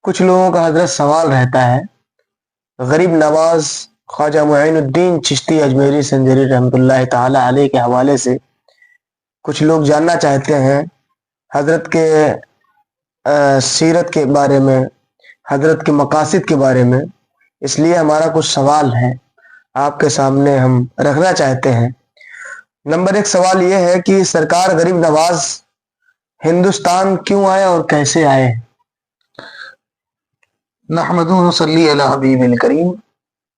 کچھ لوگوں کا حضرت سوال رہتا ہے، غریب نواز خواجہ معین الدین چشتی اجمیری سنجری رحمۃ اللہ تعالی علیہ کے حوالے سے کچھ لوگ جاننا چاہتے ہیں حضرت کے سیرت کے بارے میں، حضرت کے مقاصد کے بارے میں۔ اس لیے ہمارا کچھ سوال ہے آپ کے سامنے ہم رکھنا چاہتے ہیں۔ نمبر 1 سوال یہ ہے کہ سرکار غریب نواز ہندوستان کیوں آئے اور کیسے آئے؟ نحمدہ و صلی علی حبیب الکریم،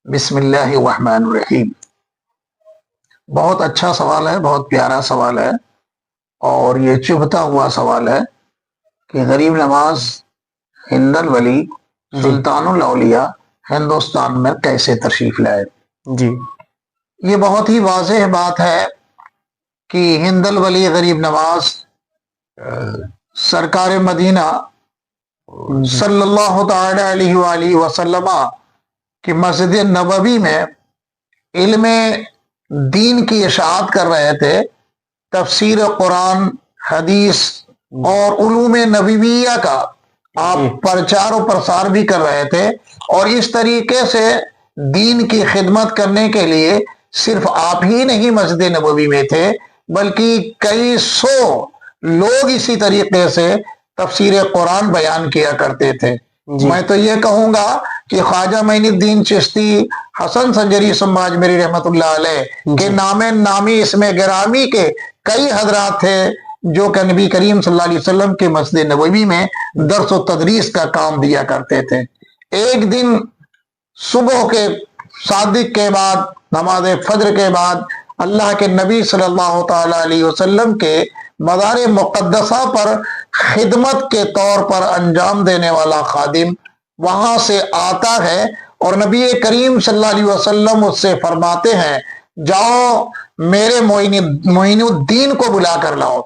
بسم اللہ الرحمن الرحیم۔ بہت اچھا سوال ہے، بہت پیارا سوال ہے، اور یہ چبھتا ہوا سوال ہے کہ غریب نواز ہند الولی سلطان الاولیاء ہندوستان میں کیسے تشریف لائے۔ جی، یہ بہت ہی واضح بات ہے کہ ہند الولی غریب نواز سرکار مدینہ صلی اللہ تعالی علیہ وآلہ وسلم کی مسجد نبوی میں علم دین کی اشاعت کر رہے تھے، تفسیر قرآن، حدیث اور علوم نبویہ کا آپ پرچار و پرسار بھی کر رہے تھے، اور اس طریقے سے دین کی خدمت کرنے کے لیے صرف آپ ہی نہیں مسجد نبوی میں تھے، بلکہ کئی سو لوگ اسی طریقے سے تفسیر قرآن بیان کیا کرتے تھے۔ میں تو یہ کہوں گا کہ خواجہ معین الدین چشتی حسن سنجری ثم اجمیری رحمۃ اللہ علیہ کے نام نامی اسم گرامی کے کئی حضرات تھے جو کہ نبی کریم صلی اللہ علیہ وسلم کے مسجد نبوی میں درس و تدریس کا کام دیا کرتے تھے۔ ایک دن صبح کے صادق کے بعد، نماز فجر کے بعد، اللہ کے نبی صلی اللہ تعالی علیہ وسلم کے مزار مقدسہ پر خدمت کے طور پر انجام دینے والا خادم وہاں سے آتا ہے، اور نبی کریم صلی اللہ علیہ وسلم اس سے فرماتے ہیں، جاؤ میرے معین الدین کو بلا کر لاؤ۔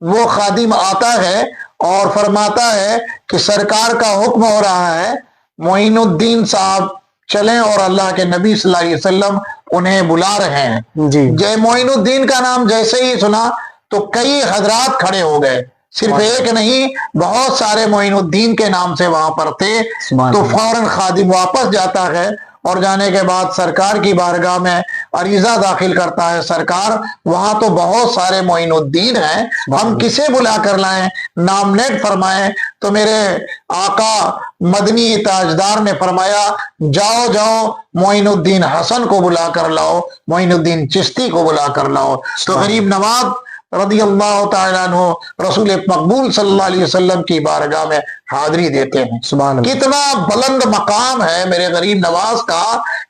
وہ خادم آتا ہے اور فرماتا ہے کہ سرکار کا حکم ہو رہا ہے، معین الدین صاحب چلیں، اور اللہ کے نبی صلی اللہ علیہ وسلم انہیں بلا رہے ہیں۔ جے معین الدین کا نام جیسے ہی سنا تو کئی حضرات کھڑے ہو گئے، صرف ایک نہیں، بہت سارے معین الدین کے نام سے وہاں پر تھے۔ تو فوراً خادم واپس جاتا ہے، اور جانے کے بعد سرکار کی بارگاہ میں عریضہ داخل کرتا ہے، سرکار وہاں تو بہت سارے معین الدین ہیں، ہم کسے بلا کر لائیں، نامنیٹ فرمائیں۔ تو میرے آقا مدنی تاجدار نے فرمایا، جاؤ جاؤ معین الدین حسن کو بلا کر لاؤ، معین الدین چشتی کو بلا کر لاؤ۔ تو غریب نواز رضی اللہ تعالیٰ عنہ رسول مقبول صلی اللہ علیہ وسلم کی بارگاہ میں حاضری دیتے ہیں۔ کتنا بلند مقام ہے میرے غریب نواز کا،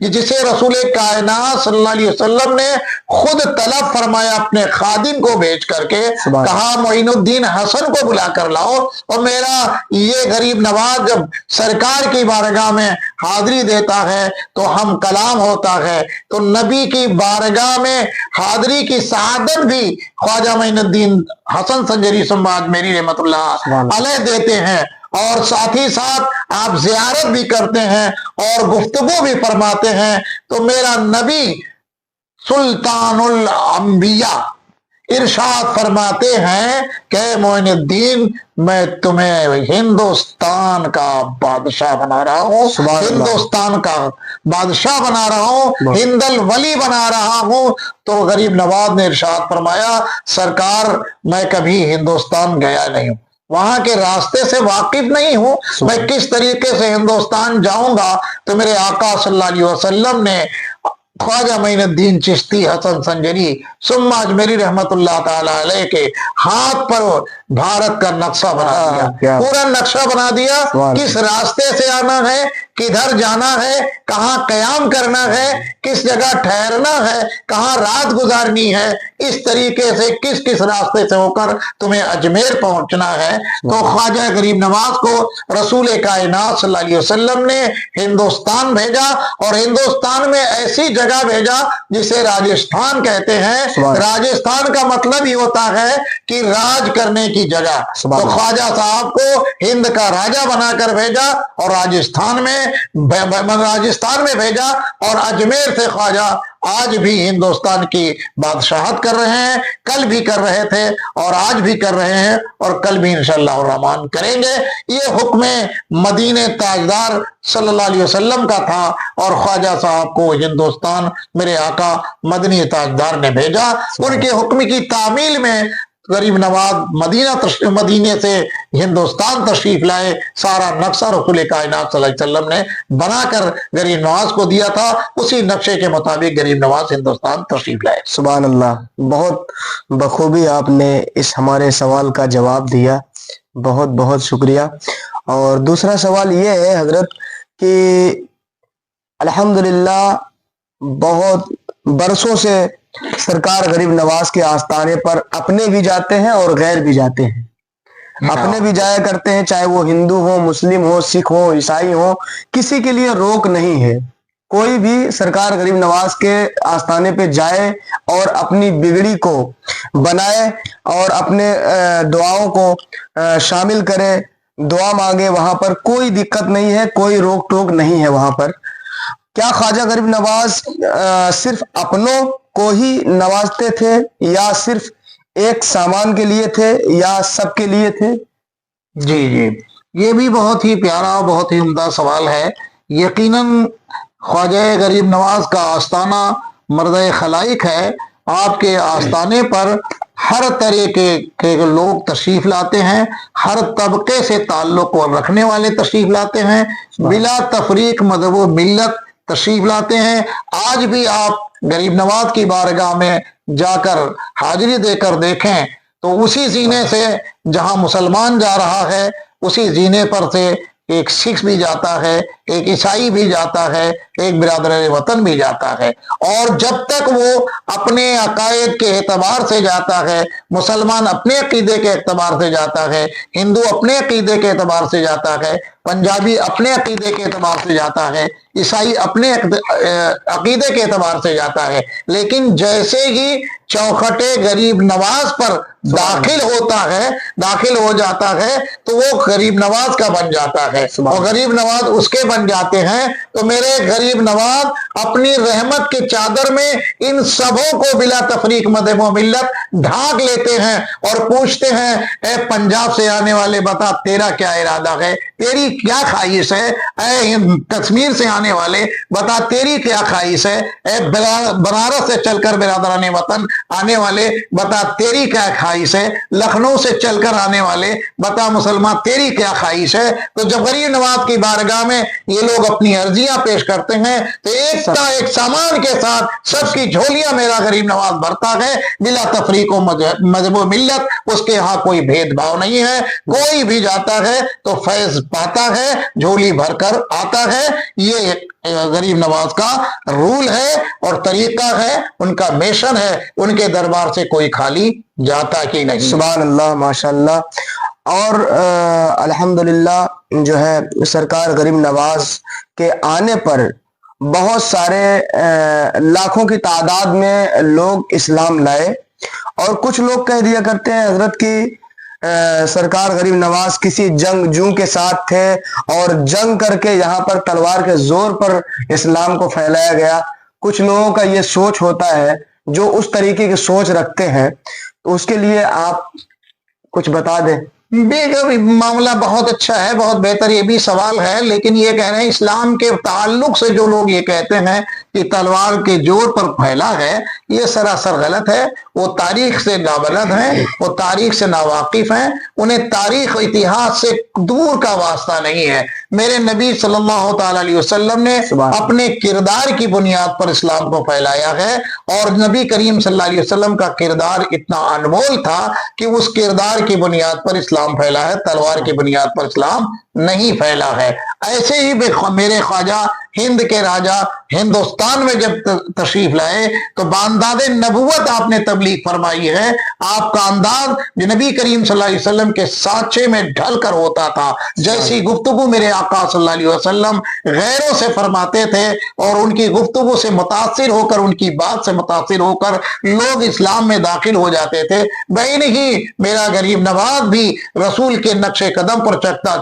جسے رسول کائنات صلی اللہ علیہ وسلم نے خود طلب فرمایا اپنے خادم کو بھیج کر کے، کہا معین الدین حسن کو بلا کر لاؤ۔ اور میرا یہ غریب نواز جب سرکار کی بارگاہ میں حاضری دیتا ہے تو ہم کلام ہوتا ہے، تو نبی کی بارگاہ میں حاضری کی سعادت بھی خواجہ معین الدین حسن سنجری ثم اجمیری رحمۃ اللہ علیہ دیتے ہیں، اور ساتھ ہی ساتھ آپ زیارت بھی کرتے ہیں اور گفتگو بھی فرماتے ہیں۔ تو میرا نبی سلطان الانبیاء ارشاد فرماتے ہیں کہ معین الدین میں تمہیں ہندوستان کا بادشاہ بنا رہا ہوں، ہندوستان کا بادشاہ بنا رہا ہوں، ہند الولی بنا رہا ہوں۔ تو غریب نواز نے ارشاد فرمایا، سرکار میں کبھی ہندوستان گیا نہیں ہوں، وہاں کے راستے سے واقف نہیں ہوں، میں کس طریقے سے ہندوستان جاؤں گا؟ تو میرے آقا صلی اللہ علیہ وسلم نے خواجہ معین الدین چشتی حسن سنجری ثم اجمیری رحمت اللہ تعالی علیہ کے ہاتھ پر بھارت کا نقشہ بنا دیا، پورا نقشہ بنا دیا، کس راستے سے آنا ہے، کدھر جانا ہے، کہاں قیام کرنا ہے، کس جگہ ٹھہرنا ہے، کہاں رات گزارنی ہے، اس طریقے سے کس کس راستے سے ہو کر تمہیں اجمیر پہنچنا ہے۔ تو خواجہ غریب نواز کو رسول کائنات صلی اللہ علیہ وسلم نے ہندوستان بھیجا، اور ہندوستان میں ایسی جگہ بھیجا جسے راجستھان کہتے ہیں۔ راجستھان کا مطلب ہی ہوتا ہے کہ راج کرنے کی جگہ، تو خواجہ صاحب کو ہند کا راجہ بنا کر بھیجا، اور راجستھان میں राजस्थान में भेजा और अजमेर से ख्वाजा आज भी हिंदुस्तान की बादशाहत कर रहे हैं, कल भी कर रहे थे और आज भी कर रहे हैं और कल भी इंशाअल्लाह रहमान करेंगे। ये हुक्म मदीने ताजदार सल्लल्लाहु अलैहि वसल्लम का था और ख्वाजा साहब को हिंदुस्तान मेरे आका मदनी ताजदार ने भेजा। उनके हुक्म की तामील में गरीब नवाज मदीने से हिंदुस्तान तशरीफ लाए। सारा नक्शा रसूल कायनात सल्लल्लाहु अलैहि वसल्लम ने बनाकर गरीब नवाज को दिया था, उसी नक्शे के मुताबिक गरीब नवाज हिंदुस्तान तशरीफ लाए। सुभान अल्लाह, बहुत बखूबी आपने इस हमारे सवाल का जवाब दिया, बहुत बहुत शुक्रिया। और दूसरा सवाल ये है हजरत कि अल्हम्दुलिल्लाह बहुत बरसों से सरकार गरीब नवाज के आस्थाने पर अपने भी जाते हैं और गैर भी जाते हैं। अपने भी जाया करते हैं, चाहे वो हिंदू हो, मुस्लिम हो, सिख हो, ईसाई हो, किसी के लिए रोक नहीं है। कोई भी सरकार गरीब नवाज के आस्थाने पे जाए और अपनी बिगड़ी को बनाए और अपने दुआओं को शामिल करे, दुआ मांगे, वहां पर कोई दिक्कत नहीं है, कोई रोक टोक नहीं है वहां पर। क्या ख्वाजा गरीब नवाज सिर्फ अपनों को ही नवाजते थे या सिर्फ एक सामान के लिए थे या सबके लिए थे? जी जी, ये भी बहुत ही प्यारा, बहुत ही उम्दा सवाल है। यकीनन ख्वाजा गरीब नवाज का आस्थाना मर्द खलाइक है। आपके आस्थाने पर हर तरह के लोग तशरीफ लाते हैं, हर तबके से ताल्लुक रखने वाले तशरीफ लाते हैं, बिला तफरीक मज़हब व मिल्लत तशरीफ लाते हैं। आज भी आप गरीब नवाज की बारगाह में जाकर हाजिरी देकर देखें तो उसी जीने से जहां मुसलमान जा रहा है, उसी जीने पर से एक सिख भी जाता है, एक ईसाई भी जाता है, एक बिरादर वतन भी जाता है। और जब तक वो अपने अकायद के एतबार से जाता है, मुसलमान अपने अकीदे के एतबार से जाता है, हिंदू अपने अकीदे के एतबार से जाता है, पंजाबी अपने अकीदे के एतबार से जाता है, ईसाई अपने अकीदे के एतबार से जाता है, लेकिन जैसे ही चौखटे गरीब नवाज पर दाखिल होता है, दाखिल हो जाता है, तो वो गरीब नवाज का बन जाता है और गरीब नवाज उसके बन जाते हैं। तो मेरे गरीब नवाज अपनी रहमत के चादर में इन सबों को बिला तफरीक मज़हब व मिल्लत ढांक लेते हैं और पूछते हैं, ए पंजाब से आने वाले बता तेरा क्या इरादा है, तेरी क्या ख्वाहिश है? ए कश्मीर से आने वाले बता तेरी क्या ख्वाहिश है? ए बनारस से चलकर बिरादराने वतन आने वाले बता तेरी क्या ख्वाहिश है? लखनऊ से चलकर आने वाले बता मुसलमान तेरी क्या ख्वाहिश है? तो जब गरीब नवाज की बारगाह में ये लोग अपनी अर्जियां पेश करते हैं तो एक का एक सामान के साथ सबकी झोलियां मेरा गरीब नवाज भरता है, बिला तफरीक मज़हब व मिल्लत। उसके यहाँ कोई भेदभाव नहीं है, कोई भी जाता है तो फैज पाता है, झोली भरकर आता है। ये गरीब नवाज का रूल है और तरीका है, उनका मिशन है, उनके दरबार से कोई खाली जाता ही नहीं। सुभान अल्लाह, माशाअल्लाह। और अल्हम्दुलिल्लाह जो है सरकार गरीब नवाज के आने पर बहुत सारे लाखों की तादाद में लोग इस्लाम लाए और कुछ लोग कह दिया करते हैं हजरत की सरकार गरीब नवाज किसी जंगजू के साथ थे और जंग करके यहाँ पर तलवार के जोर पर इस्लाम को फैलाया गया। कुछ लोगों का ये सोच होता है, जो उस तरीके की सोच रखते हैं, तो उसके लिए आप कुछ बता दें। मामला बहुत अच्छा है, बहुत बेहतर ये भी सवाल है, लेकिन ये कह रहे हैं इस्लाम के ताल्लुक से जो लोग ये कहते हैं कि तलवार के जोर पर फैला है, ये सरासर गलत है। वो तारीख से नाबलद हैं, वो तारीख से नावाकिफ हैं, उन्हें तारीख और इतिहास से दूर का वास्ता नहीं है। मेरे नबी सल्लल्लाहु ताला अलैहि वसल्लम ने अपने किरदार की बुनियाद पर इस्लाम को फैलाया है और नबी करीम सल्लल्लाहु अलैहि वसल्लम का किरदार इतना अनमोल था कि उस किरदार की बुनियाद पर इस्लाम फैला है, तलवार की बुनियाद पर इस्लाम नहीं फैला है। ऐसे ही मेरे ख्वाजा हिंद के राजा हिंदुस्तान में जब तशरीफ लाए तो बांदाद नबूवत आपने तबलीग फरमाई है। आपका अंदाज जो नबी करीम सल्लल्लाहु अलैहि वसल्लम के साँचे में ढल कर होता था। जैसी गुफ्तगू मेरे आका सल्लल्लाहु अलैहि वसल्लम गैरों से फरमाते थे और उनकी गुफ्तगू से मुतासिर होकर, उनकी बात से मुतासिर होकर लोग इस्लाम में दाखिल हो जाते थे। वही नहीं, मेरा गरीब नवाज भी रसूल के नक्शे कदम पर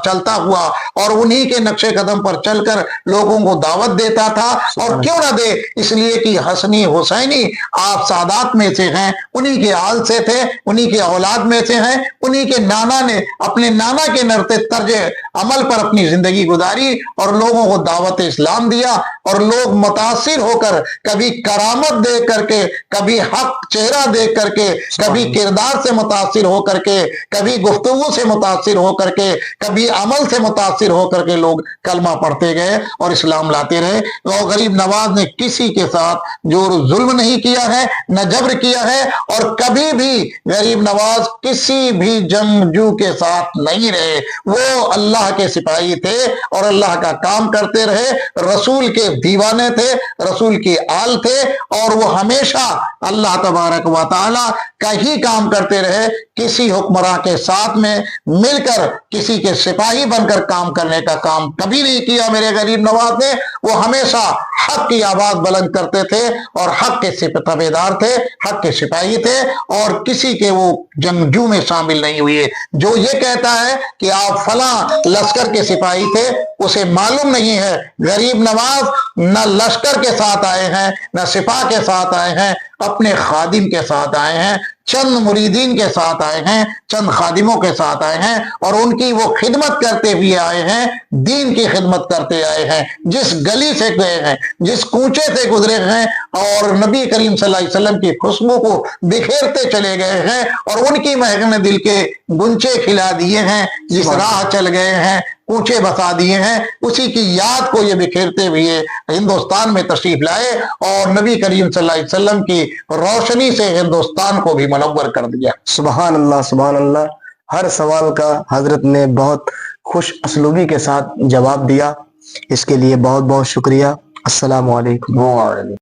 चलता हुआ और उन्हीं के नक्शे कदम पर चलकर लोगों को दावत देता था। और क्यों ना दे, इसलिए कि हसनी हुसैनी आप सादात में से हैं, उन्हीं के आल से थे, उन्हीं के औलाद में से हैं। उन्हीं के नाना ने अपने नाना के नरते तर्ज अमल पर अपनी जिंदगी गुजारी और लोगों को दावत इस्लाम दिया। और लोग मुतासिर होकर, कभी करामत देख करके, कभी हक चेहरा देख करके, कभी किरदार से मुतासिर होकर के, कभी गुफ्तगू से मुतासिर होकर के, कभी अमल से मुतासिर होकर के लोग कलमा पढ़ते गए और इस्लाम लाते रहे। और गरीब नवाज ने किसी के साथ जो जुल्म नहीं किया है, न जबर किया है, और कभी भी गरीब नवाज किसी भी जंगजू के साथ नहीं रहे। वो अल्लाह के सिपाही थे और अल्लाह का काम करते रहे, रसूल के दीवाने थे, रसूल की आल थे, और वो हमेशा अल्लाह तबारक व तआला का ही काम करते रहे। किसी हुक्मरान के साथ में मिलकर किसी के सिपाही बनकर काम करने का काम कभी नहीं किया मेरे गरीब नवाज ने। वो हमेशा हक की आवाज बुलंद करते थे और हक के तबेदार थे, हक के सिपाही थे, और किसी के वो जंगजू में शामिल नहीं हुए। जो ये कहता है कि आप फला लश्कर के सिपाही थे, उसे मालूम नहीं है गरीब नवाज न लश्कर के साथ आए हैं, न सिपाह के साथ आए हैं, अपने खादिम के साथ आए हैं, चंद मुरीदीन के साथ आए हैं, चंद खादिमों के साथ आए हैं, और उनकी वो खिदमत करते हुए आए हैं, दीन की खिदमत करते आए हैं। जिस गली से गए हैं, जिस कूचे से गुजरे हैं, और नबी करीम सल्लल्लाहु अलैहि वसल्लम की खुशबू को बिखेरते चले गए हैं, और उनकी महक ने दिल के गुंचे खिला दिए हैं। जिस राह चल गए हैं, कूचे बसा दिए हैं, उसी की याद को ये बिखेरते हुए हिंदुस्तान में तशरीफ लाए और नबी करीम सल्लल्लाहु अलैहि वसल्लम की रोशनी से हिंदुस्तान को भी मुनव्वर कर दिया। सुभान अल्लाह, सुभान अल्लाह। हर सवाल का हजरत ने बहुत खुश असलूबी के साथ जवाब दिया, इसके लिए बहुत बहुत शुक्रिया। अस्सलामु अलैकुम।